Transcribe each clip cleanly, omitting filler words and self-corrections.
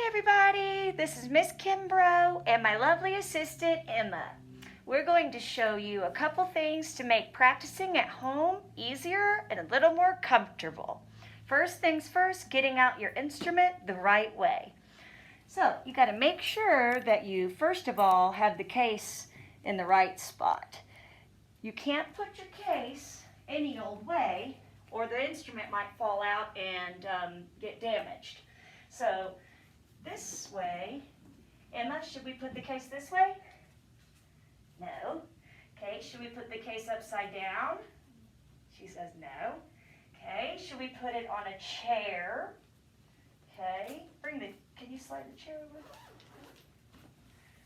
Hi everybody, this is Miss Kimbrough and my lovely assistant Emma. We're going to show you a couple things to make practicing at home easier and a little more comfortable. First things first, getting out your instrument the right way. So you got to make sure that you first of all have the case in the right spot. You can't put your case any old way or the instrument might fall out and get damaged. So this way, Emma, should we put the case this way? No. Okay, should we put the case upside down? She says no. Okay, should we put it on a chair? Okay, can you slide the chair over?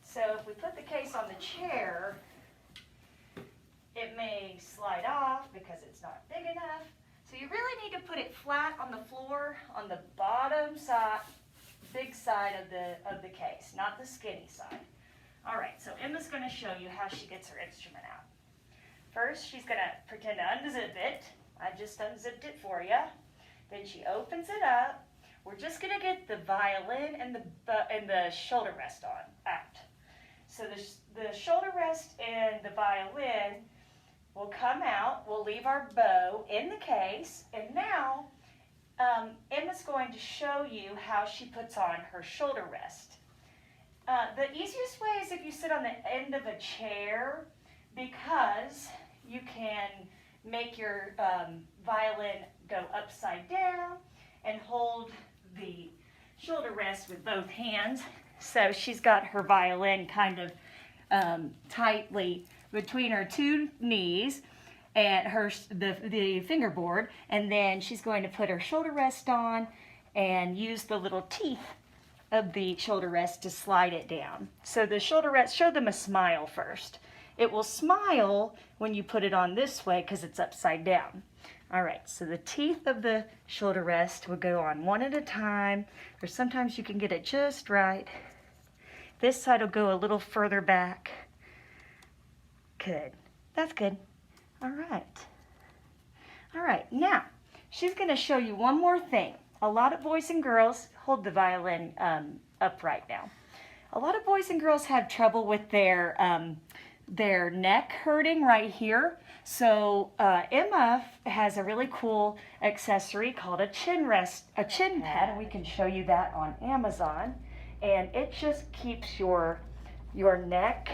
So if we put the case on the chair, it may slide off because it's not big enough. So you really need to put it flat on the floor on the bottom side, big side of the case, not the skinny side. All right, so Emma's going to show you how she gets her instrument out. First, she's going to pretend to unzip it. I just unzipped it for you. Then she opens it up. We're just going to get the violin and the shoulder rest out. So the shoulder rest and the violin will come out. We'll leave our bow in the case. And now Emma's going to show you how she puts on her shoulder rest. The easiest way is if you sit on the end of a chair, because you can make your violin go upside down and hold the shoulder rest with both hands. So she's got her violin kind of tightly between her two knees and the fingerboard, and then she's going to put her shoulder rest on and use the little teeth of the shoulder rest to slide it down. So the shoulder rest, show them a smile first. It will smile when you put it on this way because it's upside down. All right, so the teeth of the shoulder rest will go on one at a time, or sometimes you can get it just right. This side will go a little further back. Good. That's good. All right. All right. Now, she's going to show you one more thing. A lot of boys and girls, hold the violin upright now. A lot of boys and girls have trouble with their neck hurting right here. So Emma has a really cool accessory called a chin pad, and we can show you that on Amazon. And it just keeps your neck.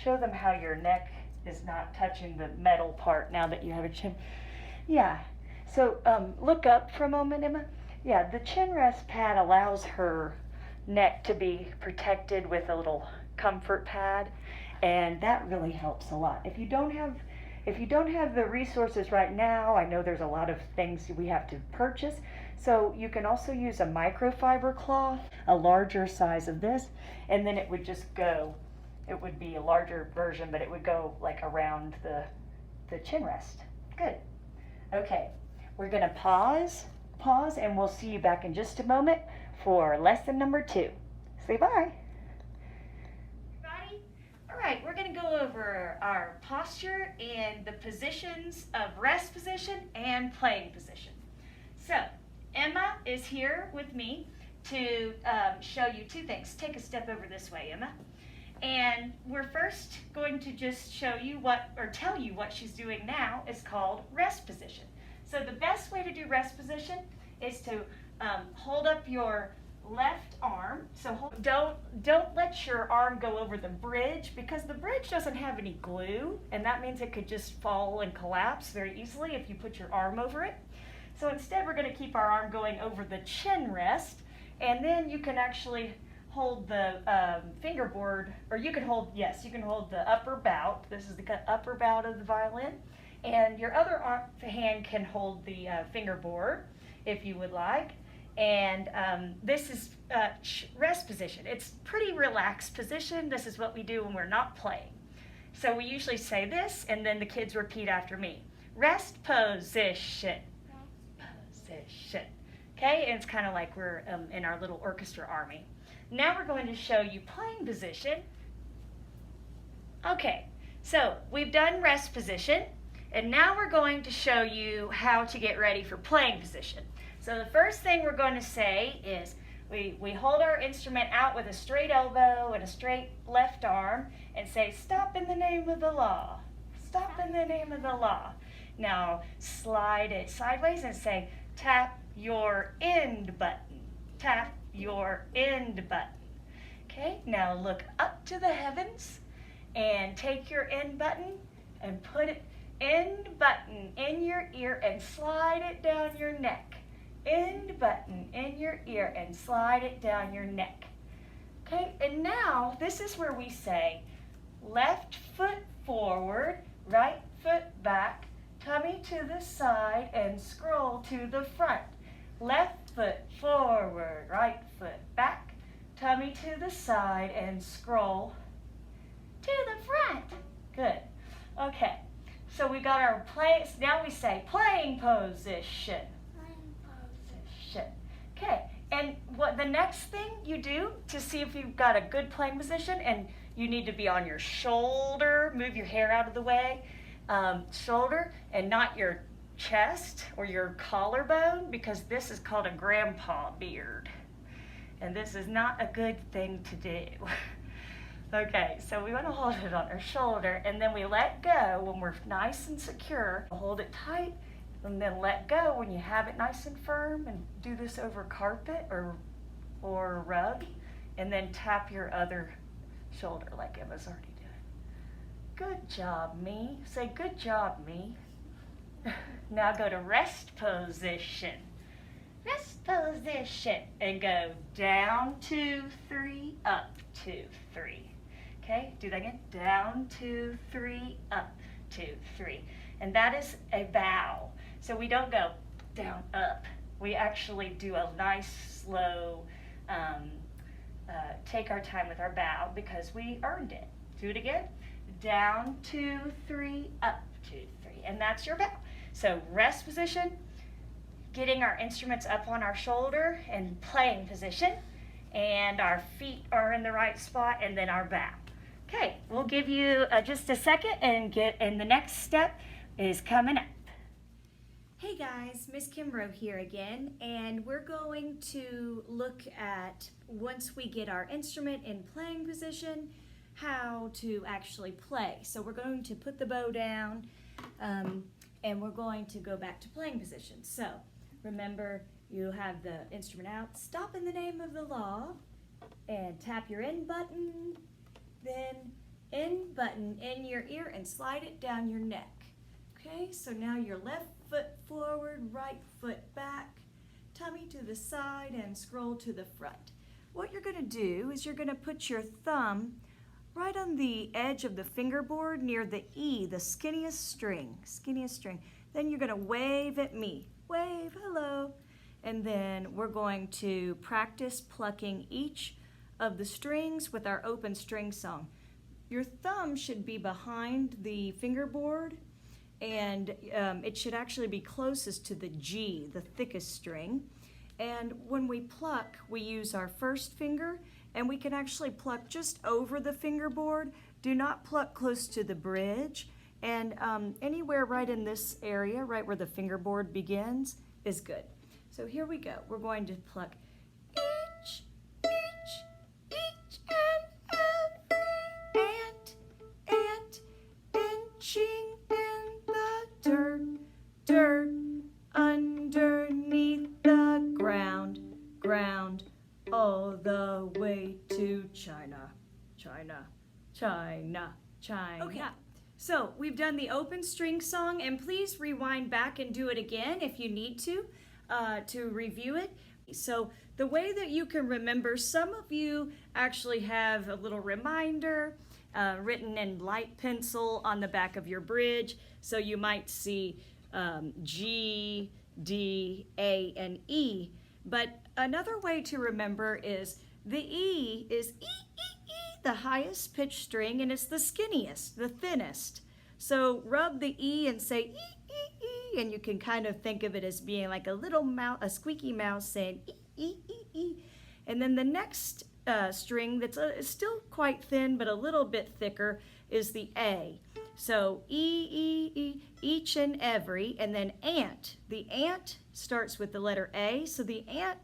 Show them how your neck is not touching the metal part now that you have a chin. Yeah, so look up for a moment, Emma. Yeah, the chin rest pad allows her neck to be protected with a little comfort pad, and that really helps a lot. If you don't have the resources right now, I know there's a lot of things we have to purchase, so you can also use a microfiber cloth, a larger size of this, and then it would just go. It would be a larger version, but it would go like around the chin rest. Good. Okay, we're gonna pause, and we'll see you back in just a moment for lesson number 2. Say bye. Everybody? All right, we're gonna go over our posture and the positions of rest position and playing position. So, Emma is here with me to show you 2 things. Take a step over this way, Emma. And we're first going to just show you tell you what she's doing now is called rest position. So the best way to do rest position is to hold up your left arm. So don't let your arm go over the bridge, because the bridge doesn't have any glue, and that means it could just fall and collapse very easily if you put your arm over it. So instead we're going to keep our arm going over the chin rest, and then you can actually hold the fingerboard, or you can hold the upper bout. This is the upper bout of the violin, and your other hand can hold the fingerboard if you would like. And this is rest position. It's pretty relaxed position. This is what we do when we're not playing. So we usually say this, and then the kids repeat after me. Rest position. Position. Okay, and it's kind of like we're in our little orchestra army. Now we're going to show you playing position. Okay, so we've done rest position, and now we're going to show you how to get ready for playing position. So the first thing we're going to say is we hold our instrument out with a straight elbow and a straight left arm and say, stop in the name of the law. Stop in the name of the law. Now slide it sideways and say, tap your end button. Tap your end button. Okay, now look up to the heavens and take your end button and put it end button in your ear and slide it down your neck. End button in your ear and slide it down your neck. Okay, and now this is where we say left foot forward, right foot back, tummy to the side and scroll to the front. Left foot forward, right foot back, tummy to the side and scroll to the front. Good. Okay, so we got our play. Now we say playing position. Playing position. Okay, and what the next thing you do to see if you've got a good playing position, and you need to be on your shoulder, move your hair out of the way, shoulder, and not your chest or your collarbone, because this is called a grandpa beard. And this is not a good thing to do. Okay, so we want to hold it on our shoulder, and then we let go when we're nice and secure. Hold it tight, and then let go when you have it nice and firm, and do this over carpet or rug, and then tap your other shoulder like Emma's already doing. Good job, me. Say, good job, me. Now go to rest position. Rest position. And go down, 2, 3, up, 2, 3. Okay, do that again. Down, 2, 3, up, 2, 3. And that is a bow. So we don't go down, up. We actually do a nice, slow, take our time with our bow because we earned it. Do it again. Down, 2, 3, up, 2, 3. And that's your bow. So rest position, getting our instruments up on our shoulder and playing position, and our feet are in the right spot, and then our bow. Okay, we'll give you just a second and the next step is coming up. Hey guys, Miss Kimbrough here again, and we're going to look at, once we get our instrument in playing position, how to actually play. So we're going to put the bow down, and we're going to go back to playing position. So remember, you have the instrument out, stop in the name of the law, and tap your end button, then end button in your ear and slide it down your neck. Okay, so now your left foot forward, right foot back, tummy to the side and scroll to the front. What you're going to do is you're going to put your thumb right on the edge of the fingerboard near the E, the skinniest string. Then you're going to wave at me. Wave, hello. And then we're going to practice plucking each of the strings with our open string song. Your thumb should be behind the fingerboard, and it should actually be closest to the G, the thickest string. And when we pluck, we use our first finger, and we can actually pluck just over the fingerboard. Do not pluck close to the bridge, and anywhere right in this area, right where the fingerboard begins, is good. So here we go. We're going to pluck each and every ant inching in the dirt underneath the ground, all the way to China. Okay, so we've done the open string song, and please rewind back and do it again if you need to review it. So the way that you can remember, some of you actually have a little reminder written in light pencil on the back of your bridge. So you might see G, D, A, and E. But another way to remember is the E is E, the highest pitched string, and it's the skinniest, the thinnest. So rub the E and say E, E, E, and you can kind of think of it as being like a little mouse, a squeaky mouse saying E, E, E, E. And then the next string that's still quite thin but a little bit thicker is the A. So E, E, E, each and every, and then ant. The ant starts with the letter A, so the ant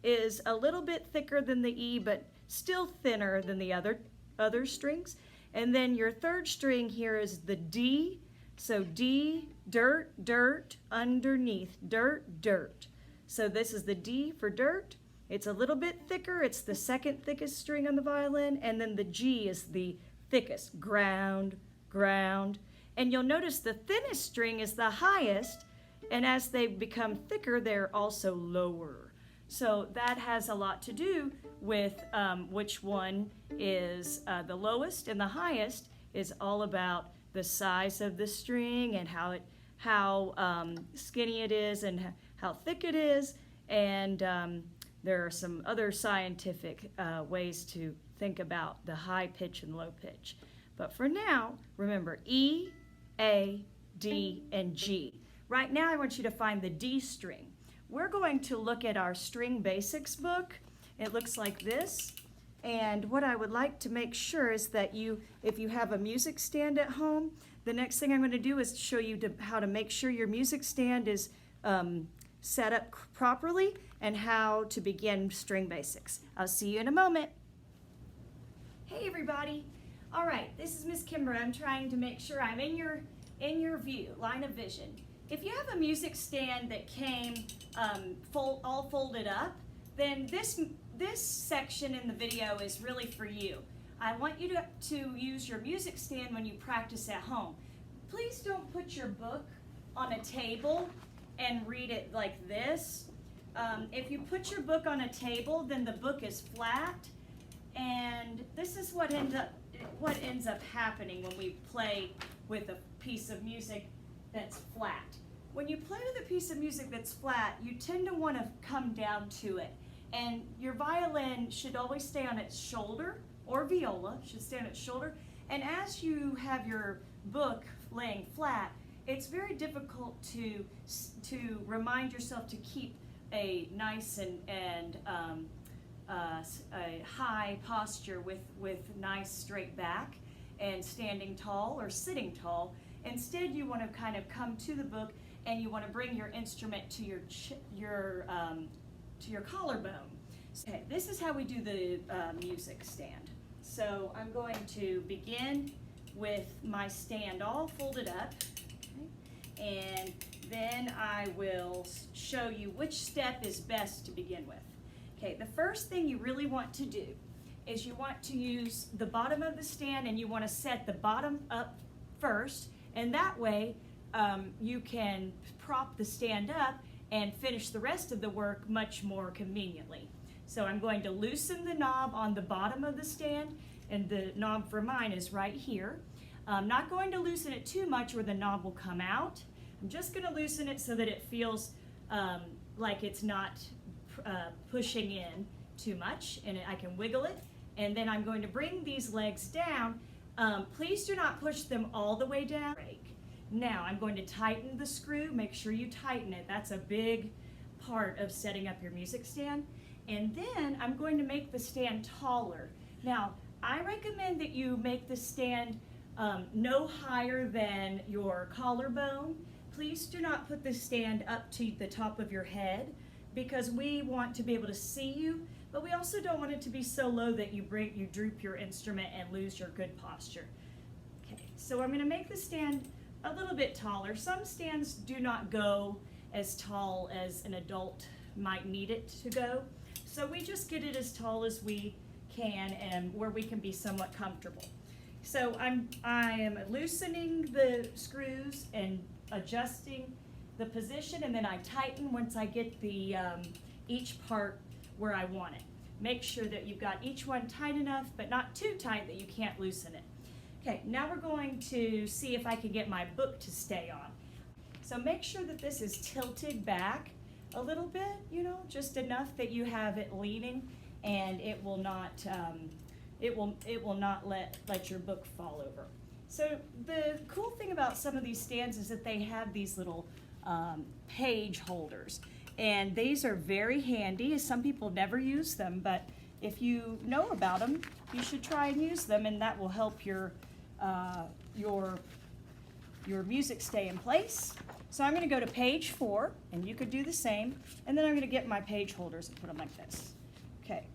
is a little bit thicker than the E, but still thinner than the other strings. And then your third string here is the D. So D, dirt, dirt, underneath, dirt, dirt. So this is the D for dirt. It's a little bit thicker. It's the second thickest string on the violin. And then the G is the thickest, ground, ground. And you'll notice the thinnest string is the highest. And as they become thicker, they're also lower. So that has a lot to do with which one is the lowest, and the highest is all about the size of the string and how skinny it is and how thick it is. And there are some other scientific ways to think about the high pitch and low pitch. But for now, remember E, A, D, and G. Right now I want you to find the D string. We're going to look at our string basics book. It looks like this. And what I would like to make sure is that if you have a music stand at home, the next thing I'm going to do is show you how to make sure your music stand is set up properly and how to begin string basics. I'll see you in a moment. Hey everybody. All right, this is Miss Kimbra. I'm trying to make sure I'm in your view, line of vision. If you have a music stand that came all folded up, then this section in the video is really for you. I want you to use your music stand when you practice at home. Please don't put your book on a table and read it like this. If you put your book on a table, then the book is flat, and this is what ends up happening when we play with a piece of music that's flat. When you play with a piece of music that's flat, you tend to want to come down to it. And your violin should always stay on its shoulder, or viola should stay on its shoulder. And as you have your book laying flat, it's very difficult to remind yourself to keep a nice and a high posture with nice straight back and standing tall or sitting tall. Instead, you want to kind of come to the book and you want to bring your instrument to your collarbone. Okay, this is how we do the music stand. So I'm going to begin with my stand all folded up, okay? And then I will show you which step is best to begin with. Okay, the first thing you really want to do is you want to use the bottom of the stand and you want to set the bottom up first, and that way you can prop the stand up and finish the rest of the work much more conveniently. So I'm going to loosen the knob on the bottom of the stand, and the knob for mine is right here. I'm not going to loosen it too much or the knob will come out. I'm just going to loosen it so that it feels like it's not pushing in too much, and I can wiggle it. And then I'm going to bring these legs down. Please do not push them all the way down. Now I'm going to tighten the screw. Make sure you tighten it. That's a big part of setting up your music stand. And then I'm going to make the stand taller. Now I recommend that you make the stand no higher than your collarbone. Please do not put the stand up to the top of your head, because we want to be able to see you, but we also don't want it to be so low that you droop your instrument and lose your good posture. Okay, so I'm going to make the stand a little bit taller. Some stands do not go as tall as an adult might need it to go, so we just get it as tall as we can and where we can be somewhat comfortable. So I am loosening the screws and adjusting the position, and then I tighten once I get the each part where I want it. Make sure that you've got each one tight enough, but not too tight that you can't loosen it. Okay, now we're going to see if I can get my book to stay on. So make sure that this is tilted back a little bit, you know, just enough that you have it leaning, and it will not let your book fall over. So the cool thing about some of these stands is that they have these little page holders, and these are very handy. Some people never use them, but if you know about them, you should try and use them, and that will help your music stay in place. So I'm going to go to page 4, and you could do the same, and then I'm going to get my page holders and put them like this. Okay.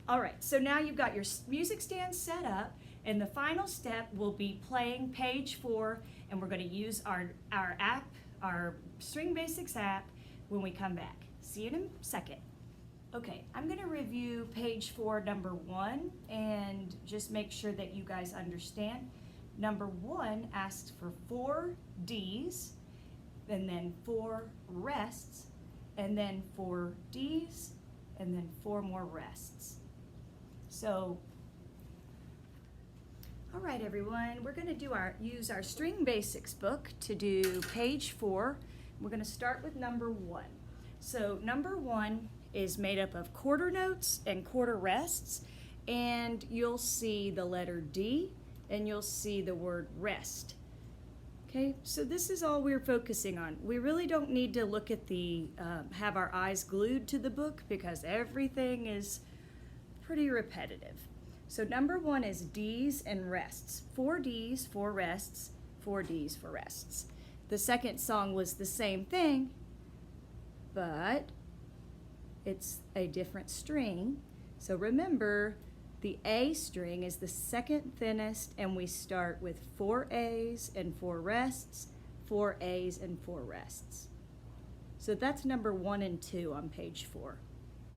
All right, so now you've got your music stand set up, and the final step will be playing page 4, and we're going to use our app, our String Basics app, when we come back. See you in a second. Okay, I'm going to review page 4, number 1, and just make sure that you guys understand. Number 1 asks for 4 Ds, and then 4 rests, and then 4 Ds, and then 4 more rests. So, all right, everyone, we're going to use our String Basics book to do page 4. We're going to start with number 1. So number 1 is made up of quarter notes and quarter rests, and you'll see the letter D, and you'll see the word rest. Okay, so this is all we're focusing on. We really don't need to look at have our eyes glued to the book because everything is pretty repetitive. So number 1 is Ds and rests. 4 Ds, 4 rests, 4 Ds, 4 rests. The second song was the same thing, but it's a different string. So remember, the A string is the second thinnest, and we start with 4 A's and 4 rests, 4 A's and 4 rests. So that's number 1 and 2 on page 4.